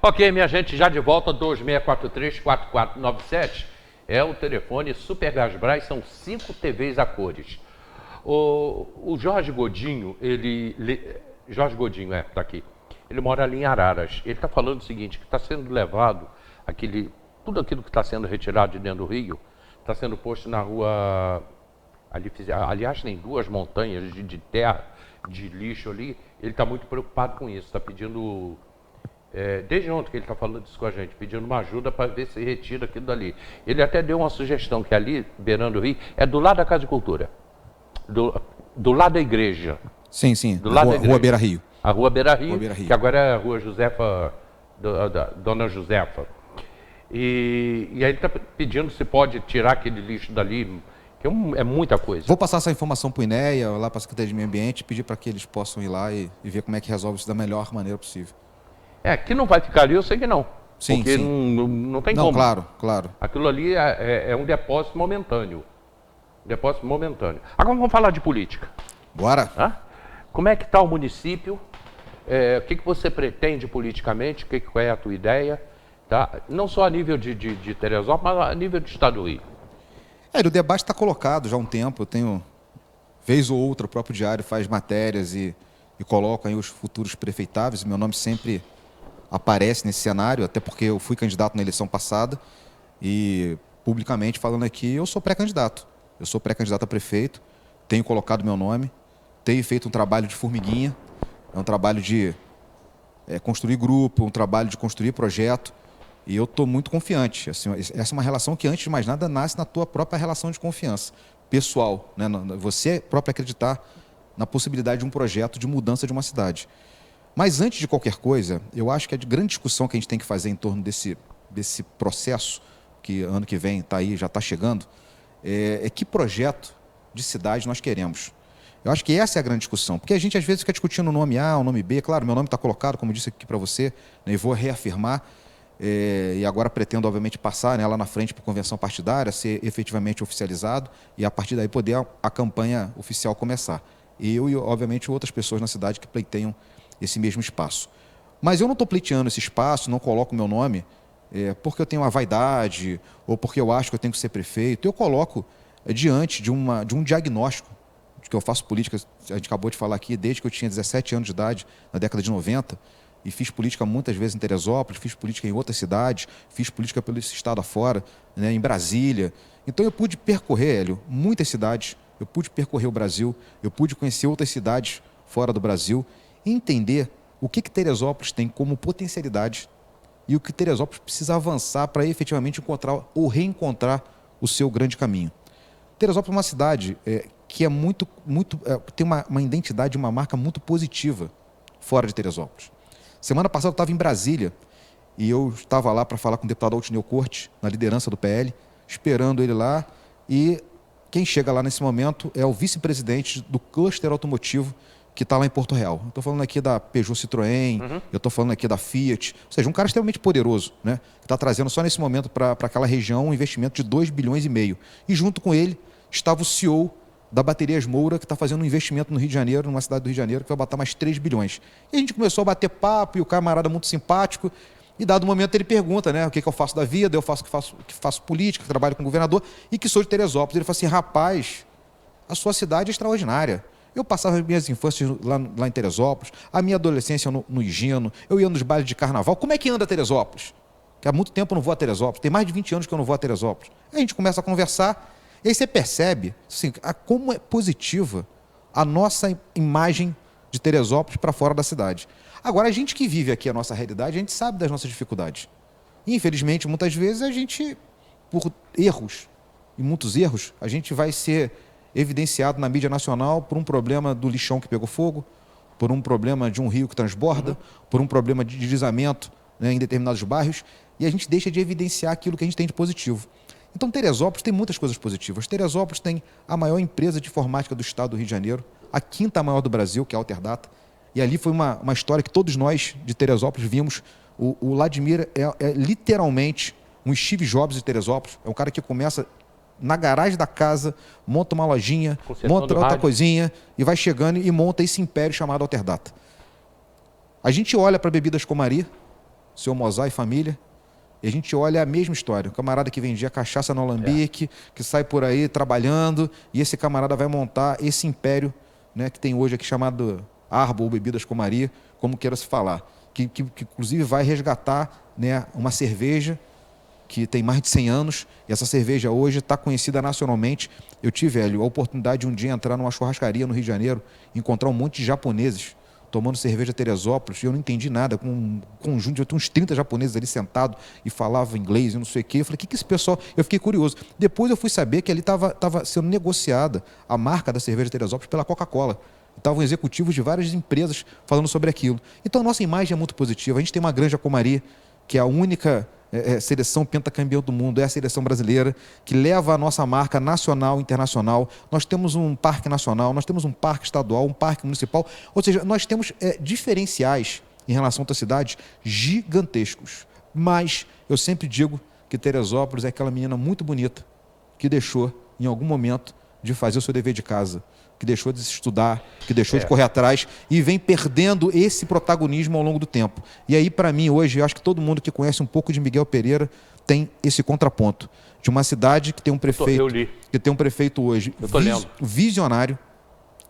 Ok, minha gente, já de volta, 2643-4497 é o telefone Super Gasbras, são 5 TVs a cores. O Jorge Godinho, Jorge Godinho, tá aqui. Ele mora ali em Araras. Ele está falando o seguinte, que está sendo levado, tudo aquilo que está sendo retirado de dentro do rio, está sendo posto na rua, aliás, tem 2 montanhas de terra, de lixo ali. Ele está muito preocupado com isso, está pedindo... desde ontem que ele está falando isso com a gente, pedindo uma ajuda para ver se retira aquilo dali. Ele até deu uma sugestão que ali, beirando o rio, é do lado da Casa de Cultura, do lado da igreja. Sim, sim, do lado da igreja. Rua Beira Rio. A Rua Beira Rio, que agora é a Rua Josefa, Dona Josefa. E aí ele está pedindo se pode tirar aquele lixo dali, que é muita coisa. Vou passar essa informação para o INEA, lá para a Secretaria de Meio Ambiente, pedir para que eles possam ir lá e ver como é que resolve isso da melhor maneira possível. Que não vai ficar ali, eu sei que não. Sim, porque sim. Não tem como. Claro. Aquilo ali é um depósito momentâneo. Agora vamos falar de política. Bora. Como é que está o município? O que você pretende politicamente? Qual é a tua ideia? Tá? Não só a nível de Teresópolis, mas a nível do estado do Rio. O debate está colocado já há um tempo. Eu tenho, vez ou outra, o próprio Diário faz matérias e coloca aí os futuros prefeitáveis. Meu nome sempre aparece nesse cenário, até porque eu fui candidato na eleição passada e, publicamente falando aqui, eu sou pré-candidato. Eu sou pré-candidato a prefeito, tenho colocado meu nome, tenho feito um trabalho de formiguinha, é um trabalho de construir grupo, um trabalho de construir projeto, e eu estou muito confiante. Assim, essa é uma relação que, antes de mais nada, nasce na tua própria relação de confiança pessoal, né? Você próprio acreditar na possibilidade de um projeto de mudança de uma cidade. Mas, antes de qualquer coisa, eu acho que a grande discussão que a gente tem que fazer em torno desse processo, que ano que vem está aí, já está chegando, é que projeto de cidade nós queremos. Eu acho que essa é a grande discussão, porque a gente às vezes fica discutindo o nome A, o nome B. Claro, meu nome está colocado, como eu disse aqui para você, né, e vou reafirmar, e agora pretendo, obviamente, passar, né, lá na frente para a convenção partidária, ser efetivamente oficializado, e a partir daí poder a campanha oficial começar. Eu e, obviamente, outras pessoas na cidade que pleiteiam esse mesmo espaço. Mas eu não estou pleiteando esse espaço, não coloco meu nome porque eu tenho uma vaidade ou porque eu acho que eu tenho que ser prefeito. Eu coloco diante de um diagnóstico, de que eu faço política, a gente acabou de falar aqui, desde que eu tinha 17 anos de idade, na década de 90, e fiz política muitas vezes em Teresópolis, fiz política em outras cidades, fiz política pelo estado afora, né, em Brasília. Então eu pude percorrer, Hélio, muitas cidades, eu pude percorrer o Brasil, eu pude conhecer outras cidades fora do Brasil, e entender o que Teresópolis tem como potencialidade e o que Teresópolis precisa avançar para efetivamente encontrar ou reencontrar o seu grande caminho. Teresópolis é uma cidade que é tem uma identidade, uma marca muito positiva fora de Teresópolis. Semana passada eu estava em Brasília e eu estava lá para falar com o deputado Altineu Cortes, na liderança do PL, esperando ele lá, e quem chega lá nesse momento é o vice-presidente do cluster automotivo que está lá em Porto Real. Estou falando aqui da Peugeot Citroën, eu estou falando aqui da Fiat, ou seja, um cara extremamente poderoso, né, que está trazendo só nesse momento para aquela região um investimento de 2,5 bilhões. E junto com ele estava o CEO da Baterias Moura, que está fazendo um investimento no Rio de Janeiro, numa cidade do Rio de Janeiro, que vai botar mais 3 bilhões. E a gente começou a bater papo, e o camarada muito simpático, e dado momento ele pergunta, né, o que eu faço da vida, eu faço política, trabalho com o governador, e que sou de Teresópolis. Ele fala assim: rapaz, a sua cidade é extraordinária. Eu passava as minhas infâncias lá em Teresópolis, a minha adolescência no Higino, eu ia nos bailes de carnaval. Como é que anda Teresópolis? Que há muito tempo eu não vou a Teresópolis, tem mais de 20 anos que eu não vou a Teresópolis. Aí a gente começa a conversar, e aí você percebe assim, como é positiva a nossa imagem de Teresópolis para fora da cidade. Agora, a gente que vive aqui a nossa realidade, a gente sabe das nossas dificuldades. E, infelizmente, muitas vezes a gente, por erros, e muitos erros, a gente vai ser evidenciado na mídia nacional por um problema do lixão que pegou fogo, por um problema de um rio que transborda, por um problema de deslizamento, né, em determinados bairros, e a gente deixa de evidenciar aquilo que a gente tem de positivo. Então, Teresópolis tem muitas coisas positivas. Teresópolis tem a maior empresa de informática do estado do Rio de Janeiro, a 5ª maior do Brasil, que é a Alterdata, e ali foi uma história que todos nós de Teresópolis vimos. O Vladimir é literalmente um Steve Jobs de Teresópolis, é um cara que começa na garagem da casa, monta uma lojinha, monta outra coisinha e vai chegando e monta esse império chamado Alterdata. A gente olha para Bebidas Comari seu Mozart e família, e a gente olha a mesma história. Um camarada que vendia cachaça no alambique, que sai por aí trabalhando, e esse camarada vai montar esse império, né, que tem hoje aqui chamado Arbo ou Bebidas com Maria, como queira se falar, que inclusive vai resgatar, né, uma cerveja que tem mais de 100 anos, e essa cerveja hoje está conhecida nacionalmente. Eu tive, Hélio, a oportunidade de um dia entrar numa churrascaria no Rio de Janeiro, encontrar um monte de japoneses tomando cerveja Teresópolis, e eu não entendi nada, com um conjunto de uns 30 japoneses ali sentados e falavam inglês e não sei o quê. Eu falei, o que esse pessoal... Eu fiquei curioso. Depois eu fui saber que ali estava sendo negociada a marca da cerveja Teresópolis pela Coca-Cola. Estavam executivos de várias empresas falando sobre aquilo. Então a nossa imagem é muito positiva. A gente tem uma Granja Comari, que é a única seleção pentacampeã do mundo, é a seleção brasileira, que leva a nossa marca nacional e internacional. Nós temos um parque nacional, nós temos um parque estadual, um parque municipal, ou seja, nós temos diferenciais em relação a outras cidades gigantescos. Mas eu sempre digo que Teresópolis é aquela menina muito bonita que deixou, em algum momento, de fazer o seu dever de casa, que deixou de estudar, que deixou de correr atrás e vem perdendo esse protagonismo ao longo do tempo. E aí, para mim, hoje, eu acho que todo mundo que conhece um pouco de Miguel Pereira tem esse contraponto de uma cidade que tem um prefeito, hoje visionário,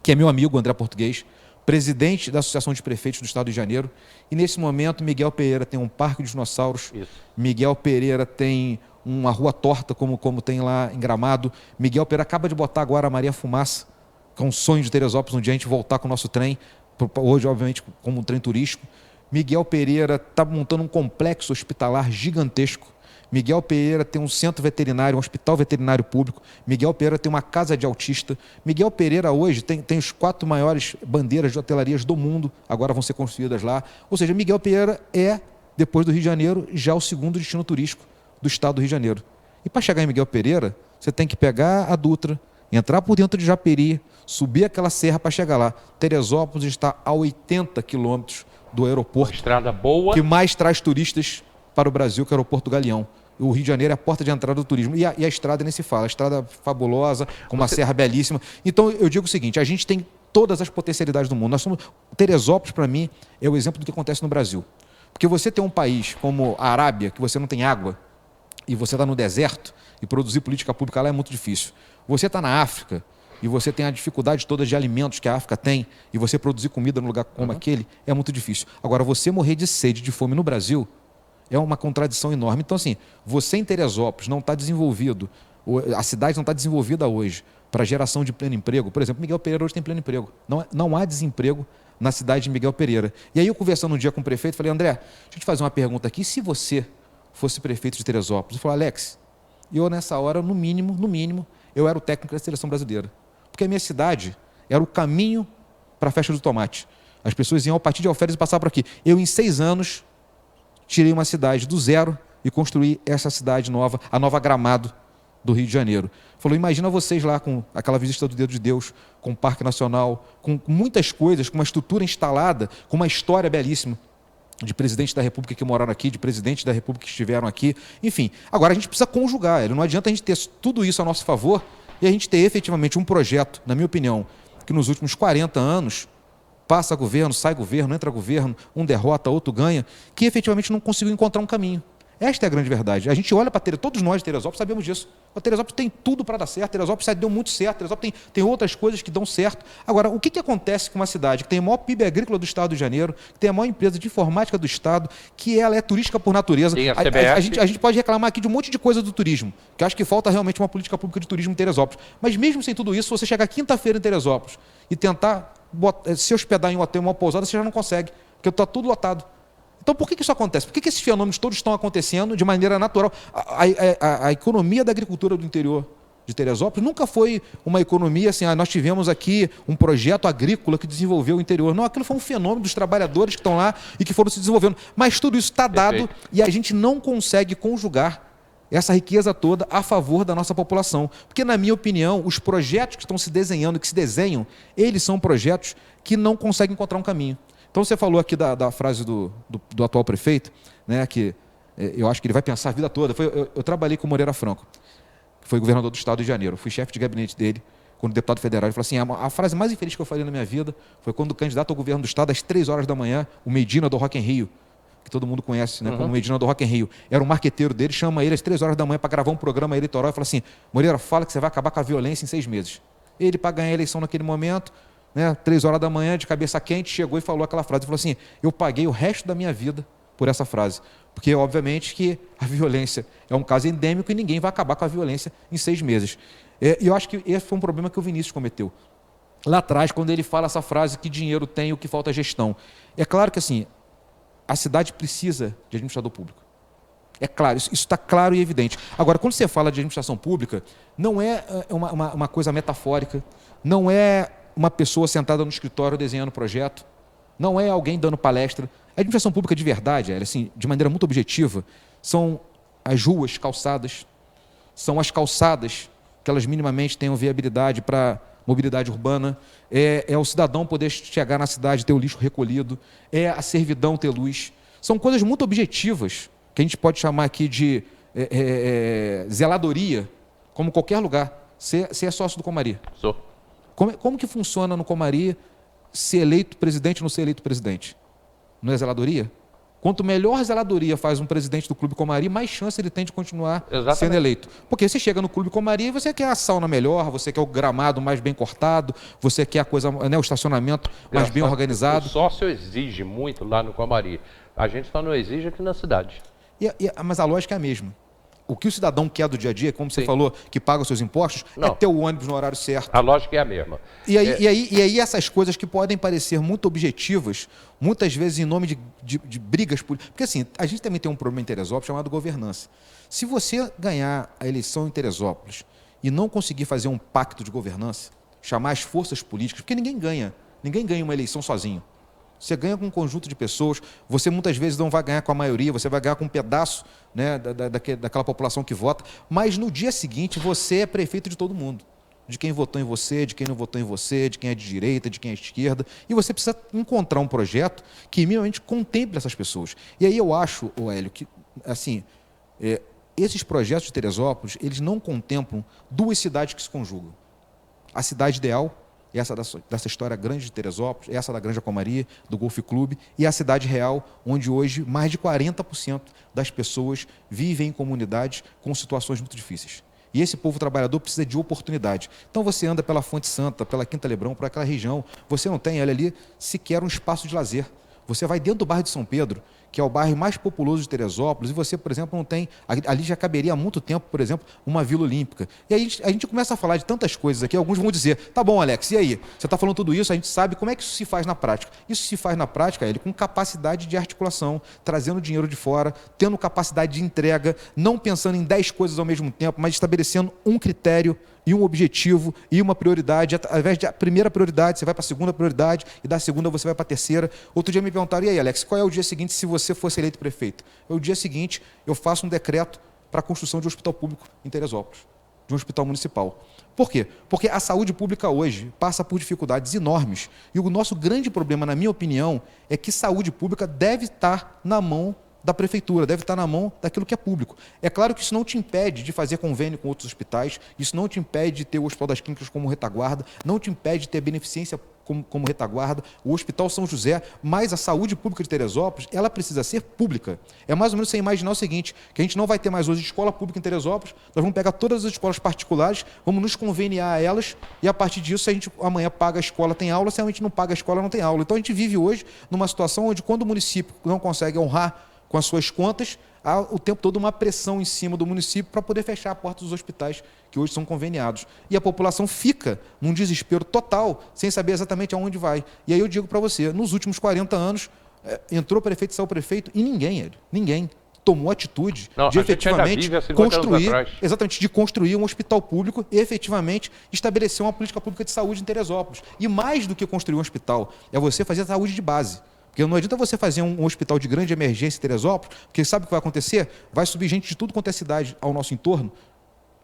que é meu amigo André Português, presidente da Associação de Prefeitos do Estado de Janeiro, e nesse momento Miguel Pereira tem um parque de dinossauros, Miguel Pereira tem uma rua torta como tem lá em Gramado, Miguel Pereira acaba de botar agora a Maria Fumaça, que é um sonho de Teresópolis, um dia a gente voltar com o nosso trem, hoje, obviamente, como um trem turístico. Miguel Pereira está montando um complexo hospitalar gigantesco. Miguel Pereira tem um centro veterinário, um hospital veterinário público. Miguel Pereira tem uma casa de autista. Miguel Pereira hoje tem os 4 maiores bandeiras de hotelarias do mundo, agora vão ser construídas lá. Ou seja, Miguel Pereira é, depois do Rio de Janeiro, já o segundo destino turístico do estado do Rio de Janeiro. E para chegar em Miguel Pereira, você tem que pegar a Dutra, entrar por dentro de Japeri, subir aquela serra para chegar lá. Teresópolis está a 80 quilômetros do aeroporto. Uma estrada boa. Que mais traz turistas para o Brasil, que é o aeroporto Galeão. O Rio de Janeiro é a porta de entrada do turismo. E a estrada nem se fala. A estrada fabulosa, com uma serra belíssima. Então, eu digo o seguinte, a gente tem todas as potencialidades do mundo. Teresópolis, para mim, é o exemplo do que acontece no Brasil. Porque você tem um país como a Arábia, que você não tem água, e você está no deserto, e produzir política pública lá é muito difícil. Você está na África, e você tem a dificuldade toda de alimentos que a África tem, e você produzir comida num lugar como aquele, é muito difícil. Agora, você morrer de sede, de fome no Brasil, é uma contradição enorme. Então, assim, você em Teresópolis não está desenvolvido, a cidade não está desenvolvida hoje para geração de pleno emprego. Por exemplo, Miguel Pereira hoje tem pleno emprego. Não há desemprego na cidade de Miguel Pereira. E aí eu conversando um dia com o prefeito, falei, André, deixa eu te fazer uma pergunta aqui, se você fosse prefeito de Teresópolis? Ele falou, Alex, eu nessa hora, no mínimo, eu era o técnico da seleção brasileira. Porque a minha cidade era o caminho para a festa do tomate. As pessoas iam ao Partido de Alferes e passavam por aqui. Eu, em 6 anos, tirei uma cidade do zero e construí essa cidade nova, a Nova Gramado do Rio de Janeiro. Falou, imagina vocês lá com aquela visita do Dedo de Deus, com o Parque Nacional, com muitas coisas, com uma estrutura instalada, com uma história belíssima de presidentes da República que moraram aqui, de presidentes da República que estiveram aqui. Enfim, agora a gente precisa conjugar. Não adianta a gente ter tudo isso a nosso favor e a gente ter efetivamente um projeto, na minha opinião, que nos últimos 40 anos passa governo, sai governo, entra governo, um derrota, outro ganha, que efetivamente não conseguiu encontrar um caminho. Esta é a grande verdade. A gente olha para Teresópolis, todos nós de Teresópolis sabemos disso. A Teresópolis tem tudo para dar certo, Teresópolis deu muito certo, Teresópolis tem outras coisas que dão certo. Agora, o que acontece com uma cidade que tem o maior PIB agrícola do Estado do Rio de Janeiro, que tem a maior empresa de informática do Estado, que ela é turística por natureza? A gente pode reclamar aqui de um monte de coisa do turismo, que acho que falta realmente uma política pública de turismo em Teresópolis. Mas mesmo sem tudo isso, se você chegar quinta-feira em Teresópolis e tentar se hospedar em um hotel, uma pousada, você já não consegue, porque está tudo lotado. Então, por que isso acontece? Por que esses fenômenos todos estão acontecendo de maneira natural? A economia da agricultura do interior de Teresópolis nunca foi uma economia assim, nós tivemos aqui um projeto agrícola que desenvolveu o interior. Não, aquilo foi um fenômeno dos trabalhadores que estão lá e que foram se desenvolvendo. Mas tudo isso está dado e a gente não consegue conjugar essa riqueza toda a favor da nossa população. Porque, na minha opinião, os projetos que estão se desenhando, que se desenham, eles são projetos que não conseguem encontrar um caminho. Então, você falou aqui da frase do atual prefeito, né, que eu acho que ele vai pensar a vida toda. Eu trabalhei com o Moreira Franco, que foi governador do Estado de Janeiro. Eu fui chefe de gabinete dele, quando deputado federal. Ele falou assim, a frase mais infeliz que eu falei na minha vida foi quando o candidato ao governo do Estado, às 3 horas da manhã, o Medina do Rock in Rio, que todo mundo conhece, né, como Medina do Rock in Rio, era um marqueteiro dele, chama ele às 3 horas da manhã para gravar um programa eleitoral e fala assim: Moreira, fala que você vai acabar com a violência em 6 meses. Ele, para ganhar a eleição naquele momento, né, 3 horas da manhã, de cabeça quente, chegou e falou aquela frase. Ele falou assim: eu paguei o resto da minha vida por essa frase. Porque, obviamente, que a violência é um caso endêmico e ninguém vai acabar com a violência em 6 meses. E eu acho que esse foi um problema que o Vinícius cometeu. Lá atrás, quando ele fala essa frase que dinheiro tem, o que falta é gestão. É claro que, assim, a cidade precisa de administrador público. É claro, isso está claro e evidente. Agora, quando você fala de administração pública, não é uma coisa metafórica, não é uma pessoa sentada no escritório desenhando projeto, não é alguém dando palestra. A administração pública de verdade, assim, de maneira muito objetiva, são as ruas, calçadas, são as calçadas que elas minimamente tenham viabilidade para mobilidade urbana, é o cidadão poder chegar na cidade, ter o lixo recolhido, é a servidão ter luz. São coisas muito objetivas, que a gente pode chamar aqui de zeladoria, como qualquer lugar. Você é sócio do Comari? Sou. Como que funciona no Comari ser eleito presidente ou não ser eleito presidente? Não é zeladoria? Quanto melhor zeladoria faz um presidente do Clube Comari, mais chance ele tem de continuar sendo eleito. Porque você chega no Clube Comari e você quer a sauna melhor, você quer o gramado mais bem cortado, você quer a coisa, né, o estacionamento mais bem organizado. O sócio exige muito lá no Comari. A gente só não exige aqui na cidade. Mas a lógica é a mesma. O que o cidadão quer do dia a dia, como você falou, que paga os seus impostos, é ter o ônibus no horário certo. A lógica é a mesma. E aí essas coisas que podem parecer muito objetivas, muitas vezes em nome de brigas políticas. Porque assim, a gente também tem um problema em Teresópolis chamado governança. Se você ganhar a eleição em Teresópolis e não conseguir fazer um pacto de governança, chamar as forças políticas, porque ninguém ganha uma eleição sozinho. Você ganha com um conjunto de pessoas, você muitas vezes não vai ganhar com a maioria, você vai ganhar com um pedaço, né, daquela população que vota, mas no dia seguinte você é prefeito de todo mundo. De quem votou em você, de quem não votou em você, de quem é de direita, de quem é de esquerda. E você precisa encontrar um projeto que minimamente contemple essas pessoas. E aí eu acho, Hélio, que assim, esses projetos de Teresópolis, eles não contemplam 2 cidades que se conjugam. A cidade ideal, essa dessa história grande de Teresópolis, essa da Granja Comari, do Golf Clube, e a cidade real, onde hoje mais de 40% das pessoas vivem em comunidades com situações muito difíceis. E esse povo trabalhador precisa de oportunidade. Então você anda pela Fonte Santa, pela Quinta Lebrão, por aquela região, você não tem, olha ali, sequer um espaço de lazer. Você vai dentro do bairro de São Pedro, que é o bairro mais populoso de Teresópolis, e você, por exemplo, não tem... Ali já caberia há muito tempo, por exemplo, uma Vila Olímpica. E aí a gente começa a falar de tantas coisas aqui, alguns vão dizer: tá bom, Alex, e aí? Você está falando tudo isso, a gente sabe como é que isso se faz na prática. Isso se faz na prática, com capacidade de articulação, trazendo dinheiro de fora, tendo capacidade de entrega, não pensando em 10 coisas ao mesmo tempo, mas estabelecendo um critério e um objetivo e uma prioridade. Ao invés da primeira prioridade, você vai para a segunda prioridade, e da segunda você vai para a terceira. Outro dia me perguntaram: e aí, Alex, qual é o dia seguinte se você fosse eleito prefeito? O dia seguinte eu faço um decreto para a construção de um hospital público em Teresópolis, de um hospital municipal. Por quê? Porque a saúde pública hoje passa por dificuldades enormes. E o nosso grande problema, na minha opinião, é que saúde pública deve estar na mão da prefeitura, deve estar na mão daquilo que é público. É claro que isso não te impede de fazer convênio com outros hospitais, isso não te impede de ter o Hospital das Clínicas como retaguarda, não te impede de ter beneficência como retaguarda, o Hospital São José, mas a saúde pública de Teresópolis, ela precisa ser pública. É mais ou menos você imaginar o seguinte, que a gente não vai ter mais hoje escola pública em Teresópolis, nós vamos pegar todas as escolas particulares, vamos nos conveniar a elas, e a partir disso, a gente amanhã paga a escola, tem aula, se a gente não paga a escola, não tem aula. Então a gente vive hoje numa situação onde, quando o município não consegue honrar com as suas contas, há o tempo todo uma pressão em cima do município para poder fechar a porta dos hospitais que hoje são conveniados. E a população fica num desespero total, sem saber exatamente aonde vai. E aí eu digo para você, nos últimos 40 anos, entrou prefeito, saiu prefeito, e ninguém tomou atitude de efetivamente construir um hospital público e efetivamente estabelecer uma política pública de saúde em Teresópolis. E mais do que construir um hospital, é você fazer a saúde de base. Porque não adianta você fazer um hospital de grande emergência em Teresópolis, porque sabe o que vai acontecer? Vai subir gente de tudo quanto é cidade ao nosso entorno,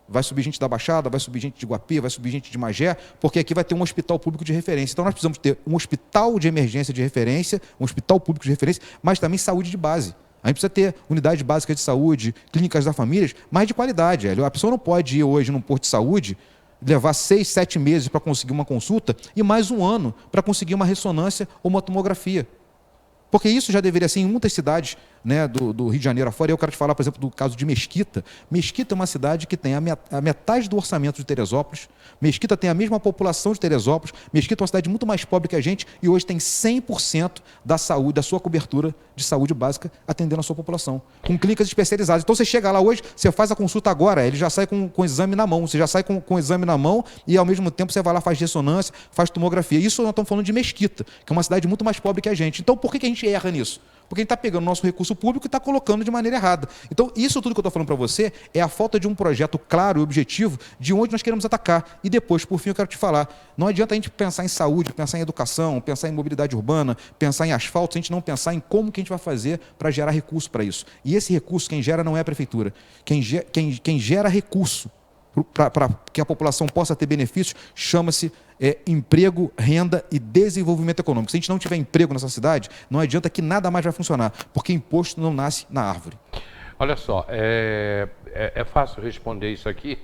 vai subir gente da Baixada, vai subir gente de Guapi, vai subir gente de Magé, porque aqui vai ter um hospital público de referência. Então nós precisamos ter um hospital de emergência de referência, um hospital público de referência, mas também saúde de base. A gente precisa ter unidade básica de saúde, clínicas da família, mas de qualidade. A pessoa não pode ir hoje num posto de saúde, levar 6, 7 meses para conseguir uma consulta e mais um ano para conseguir uma ressonância ou uma tomografia. Porque isso já deveria ser em muitas cidades, né, do Rio de Janeiro afora. Eu quero te falar, por exemplo, do caso de Mesquita. Mesquita é uma cidade que tem a metade do orçamento de Teresópolis. Mesquita tem a mesma população de Teresópolis. Mesquita é uma cidade muito mais pobre que a gente e hoje tem 100% da saúde, da sua cobertura de saúde básica atendendo a sua população, com clínicas especializadas. Então você chega lá hoje, você faz a consulta agora, ele já sai com o exame na mão. Você já sai com o exame na mão e ao mesmo tempo você vai lá, faz ressonância, faz tomografia. Isso nós estamos falando de Mesquita, que é uma cidade muito mais pobre que a gente. Então por que a gente erra nisso? Porque a gente está pegando o nosso recurso público e está colocando de maneira errada. Então, isso tudo que eu estou falando para você é a falta de um projeto claro e objetivo de onde nós queremos atacar. E depois, por fim, eu quero te falar, não adianta a gente pensar em saúde, pensar em educação, pensar em mobilidade urbana, pensar em asfalto, se a gente não pensar em como que a gente vai fazer para gerar recurso para isso. E esse recurso, quem gera não é a prefeitura. Quem gera recurso para que a população possa ter benefícios, chama-se emprego, renda e desenvolvimento econômico. Se a gente não tiver emprego nessa cidade, não adianta que nada mais vai funcionar, porque imposto não nasce na árvore. Olha só, é fácil responder isso aqui.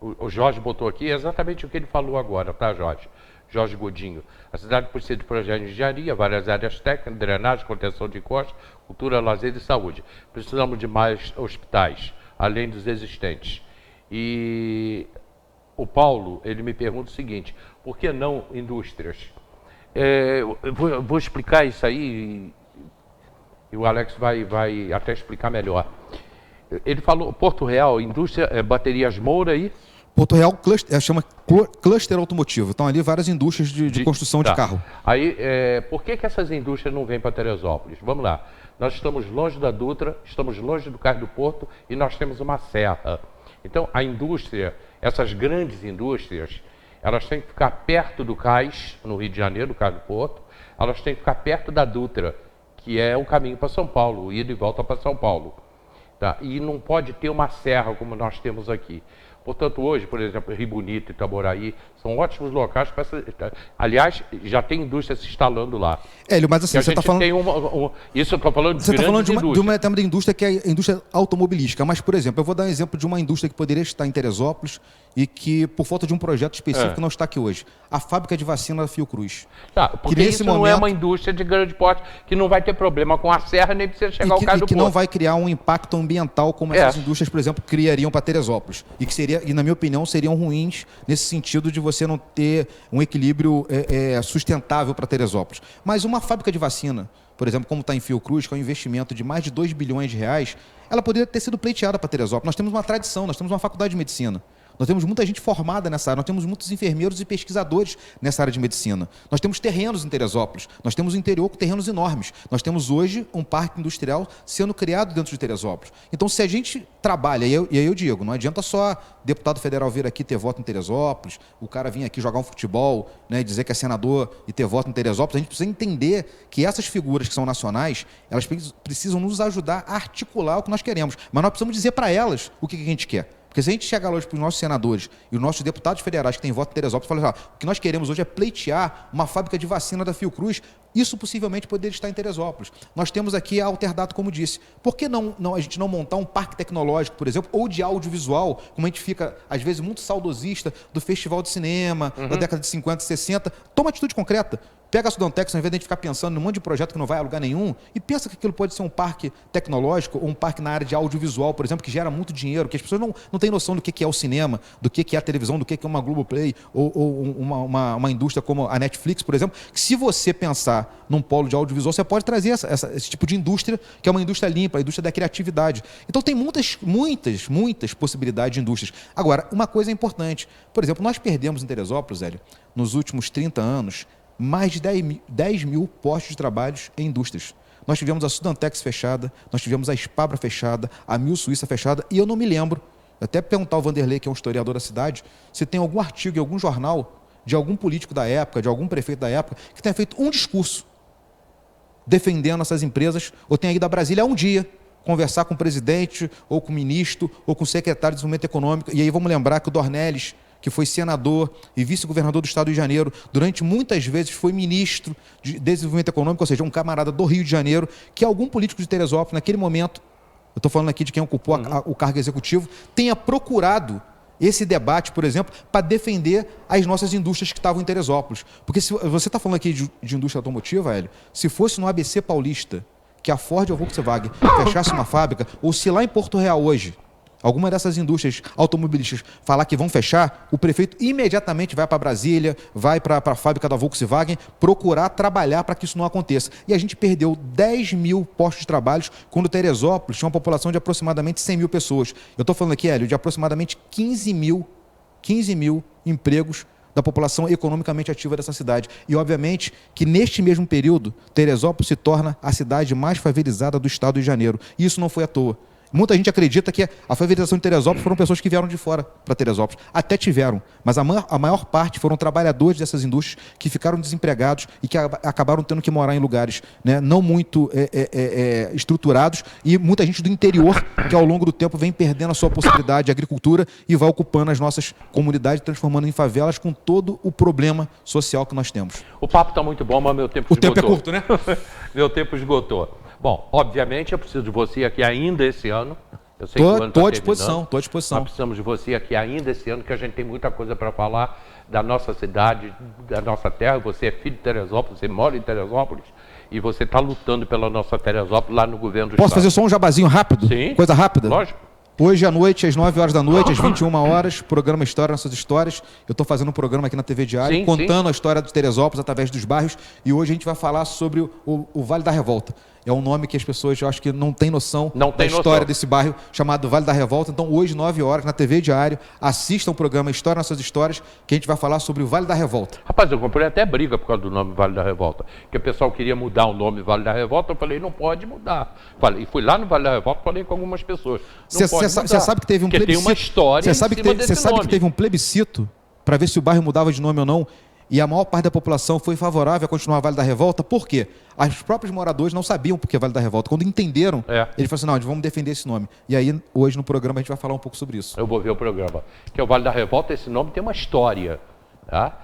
O Jorge botou aqui exatamente o que ele falou agora, tá, Jorge? Jorge Godinho. A cidade precisa de projetos de engenharia, várias áreas técnicas, drenagem, contenção de encostas, cultura, lazer e saúde. Precisamos de mais hospitais, além dos existentes. E o Paulo, ele me pergunta o seguinte, por que não indústrias? Eu vou explicar isso aí e o Alex vai até explicar melhor. Ele falou, Porto Real, indústria, baterias Moura e... Porto Real chama cluster automotivo. Estão ali várias indústrias de construção de carro. Aí, por que essas indústrias não vêm para Teresópolis? Vamos lá. Nós estamos longe da Dutra, estamos longe do Cais do Porto e nós temos uma serra. Então, a indústria, essas grandes indústrias, elas têm que ficar perto do cais, no Rio de Janeiro, do Cais do Porto, elas têm que ficar perto da Dutra, que é o caminho para São Paulo, ida e volta para São Paulo. Tá? E não pode ter uma serra como nós temos aqui. Portanto, hoje, por exemplo, Rio Bonito e Itaboraí são ótimos locais para essa... Aliás, já tem indústria se instalando lá. Hélio, mas assim, você está falando... Isso eu estou falando de Você está falando de uma tema de indústria que é a indústria automobilística. Mas, por exemplo, eu vou dar um exemplo de uma indústria que poderia estar em Teresópolis e que, por falta de um projeto específico, não está aqui hoje. A fábrica de vacina da Fiocruz. Tá, porque isso não é uma indústria de grande porte que não vai ter problema com a serra nem precisa chegar ao Cais do Porto. E que não vai criar um impacto ambiental como essas indústrias, por exemplo, criariam para Teresópolis. E, na minha opinião, seriam ruins nesse sentido de você não ter um equilíbrio sustentável para Teresópolis. Mas uma fábrica de vacina, por exemplo, como está em Fiocruz, que é um investimento de mais de 2 bilhões de reais, ela poderia ter sido pleiteada para Teresópolis. Nós temos uma tradição, nós temos uma faculdade de medicina. Nós temos muita gente formada nessa área, nós temos muitos enfermeiros e pesquisadores nessa área de medicina. Nós temos terrenos em Teresópolis, nós temos o interior com terrenos enormes. Nós temos hoje um parque industrial sendo criado dentro de Teresópolis. Então, se a gente trabalha, e aí eu digo, não adianta só deputado federal vir aqui ter voto em Teresópolis, o cara vir aqui jogar um futebol, né, dizer que é senador e ter voto em Teresópolis. A gente precisa entender que essas figuras que são nacionais, elas precisam nos ajudar a articular o que nós queremos. Mas nós precisamos dizer para elas o que a gente quer. Porque se a gente chegar hoje para os nossos senadores e os nossos deputados federais que têm voto em Teresópolis e falar o que nós queremos hoje é pleitear uma fábrica de vacina da Fiocruz, isso possivelmente poderia estar em Teresópolis. Nós temos aqui a Alterdato, como disse. Por que a gente não montar um parque tecnológico, por exemplo, ou de audiovisual, como a gente fica, às vezes, muito saudosista do Festival de Cinema, da década de 50 e 60. Toma atitude concreta. Pega a Sudantex, ao invés de a gente ficar pensando num monte de projeto que não vai a lugar nenhum, e pensa que aquilo pode ser um parque tecnológico ou um parque na área de audiovisual, por exemplo, que gera muito dinheiro, que as pessoas não têm noção do que é o cinema, do que é a televisão, do que é uma Globoplay ou uma indústria como a Netflix, por exemplo, que se você pensar num polo de audiovisual, você pode trazer esse tipo de indústria, que é uma indústria limpa, a indústria da criatividade. Então tem muitas possibilidades de indústrias. Agora, uma coisa é importante. Por exemplo, nós perdemos em Teresópolis, Hélio, nos últimos 30 anos, mais de 10 mil postos de trabalho em indústrias. Nós tivemos a Sudantex fechada, nós tivemos a Spabra fechada, a Mil Suíça fechada, e eu não me lembro, até perguntar ao Vanderlei, que é um historiador da cidade, se tem algum artigo em algum jornal de algum político da época, de algum prefeito da época, que tenha feito um discurso defendendo essas empresas, ou tenha ido a Brasília um dia conversar com o presidente, ou com o ministro, ou com o secretário de Desenvolvimento Econômico. E aí vamos lembrar que o Dornelles, que foi senador e vice-governador do Estado do Rio de Janeiro, durante muitas vezes foi ministro de Desenvolvimento Econômico, ou seja, um camarada do Rio de Janeiro, que algum político de Teresópolis, naquele momento, eu estou falando aqui de quem ocupou o cargo executivo, tenha procurado esse debate, por exemplo, para defender as nossas indústrias que estavam em Teresópolis. Porque se você está falando aqui de indústria automotiva, Hélio, se fosse no ABC Paulista, que a Ford ou a Volkswagen fechasse uma fábrica, ou se lá em Porto Real hoje, alguma dessas indústrias automobilísticas falar que vão fechar, o prefeito imediatamente vai para Brasília, vai para a fábrica da Volkswagen procurar trabalhar para que isso não aconteça. E a gente perdeu 10 mil postos de trabalho quando Teresópolis tinha uma população de aproximadamente 100 mil pessoas. Eu estou falando aqui, Hélio, de aproximadamente 15 mil empregos da população economicamente ativa dessa cidade. E, obviamente, que neste mesmo período, Teresópolis se torna a cidade mais favelizada do estado de Janeiro. E isso não foi à toa. Muita gente acredita que a favelização de Teresópolis foram pessoas que vieram de fora para Teresópolis. Até tiveram, mas a maior parte foram trabalhadores dessas indústrias que ficaram desempregados e que acabaram tendo que morar em lugares, né, não muito estruturados, e muita gente do interior que ao longo do tempo vem perdendo a sua possibilidade de agricultura e vai ocupando as nossas comunidades, transformando em favelas com todo o problema social que nós temos. O papo está muito bom, mas meu tempo esgotou. O tempo é curto, né? Meu tempo esgotou. Bom, obviamente eu preciso de você aqui ainda esse ano. Eu sei que o ano estou à disposição, estou à disposição. Nós precisamos de você aqui ainda esse ano, que a gente tem muita coisa para falar da nossa cidade, da nossa terra. Você é filho de Teresópolis, você mora em Teresópolis e você está lutando pela nossa Teresópolis lá no governo do estado. Posso fazer só um jabazinho rápido? Sim. Coisa rápida? Lógico. Hoje à noite, às 9 horas da noite, às 21 horas, programa História Nossas Histórias. Eu estou fazendo um programa aqui na TV Diário, contando a história de Teresópolis através dos bairros. E hoje a gente vai falar sobre o Vale da Revolta. É um nome que as pessoas, eu acho que não têm noção da história desse bairro, chamado Vale da Revolta. Então, hoje, 9 horas, na TV Diário, assistam o programa História Nossas Histórias, que a gente vai falar sobre o Vale da Revolta. Rapaz, eu comprei até briga por causa do nome Vale da Revolta. Porque o pessoal queria mudar o nome Vale da Revolta. Eu falei, não pode mudar. E fui lá no Vale da Revolta e falei com algumas pessoas. Você sabe que teve um plebiscito. Tem uma história. Você sabe que teve um plebiscito para ver se o bairro mudava de nome ou não. E a maior parte da população foi favorável a continuar Vale da Revolta. Por quê? Os próprios moradores não sabiam por que Vale da Revolta. Quando entenderam, eles falaram assim, não, vamos defender esse nome. E aí, hoje no programa, a gente vai falar um pouco sobre isso. Eu vou ver o programa. Que é o Vale da Revolta, esse nome tem uma história. Tá?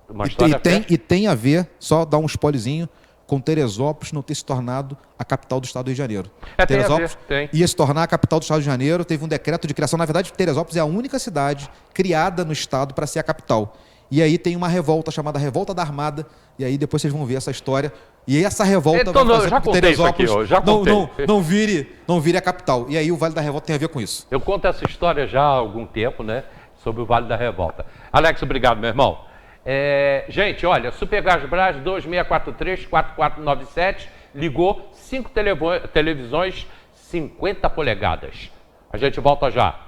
Uma história e tem a ver, só dar um spoilerzinho, com Teresópolis não ter se tornado a capital do estado do Rio de Janeiro. Teresópolis ia se tornar a capital do estado do Rio de Janeiro, teve um decreto de criação. Na verdade, Teresópolis é a única cidade criada no estado para ser a capital. E aí tem uma revolta chamada Revolta da Armada, e aí depois vocês vão ver essa história. E essa revolta vai fazer com que Teresópolis não vire a capital. E aí o Vale da Revolta tem a ver com isso. Eu conto essa história já há algum tempo, né? Sobre o Vale da Revolta. Alex, obrigado, meu irmão. Gente, olha, Supergás Brás 2643-4497, ligou 5 televisões 50 polegadas. A gente volta já.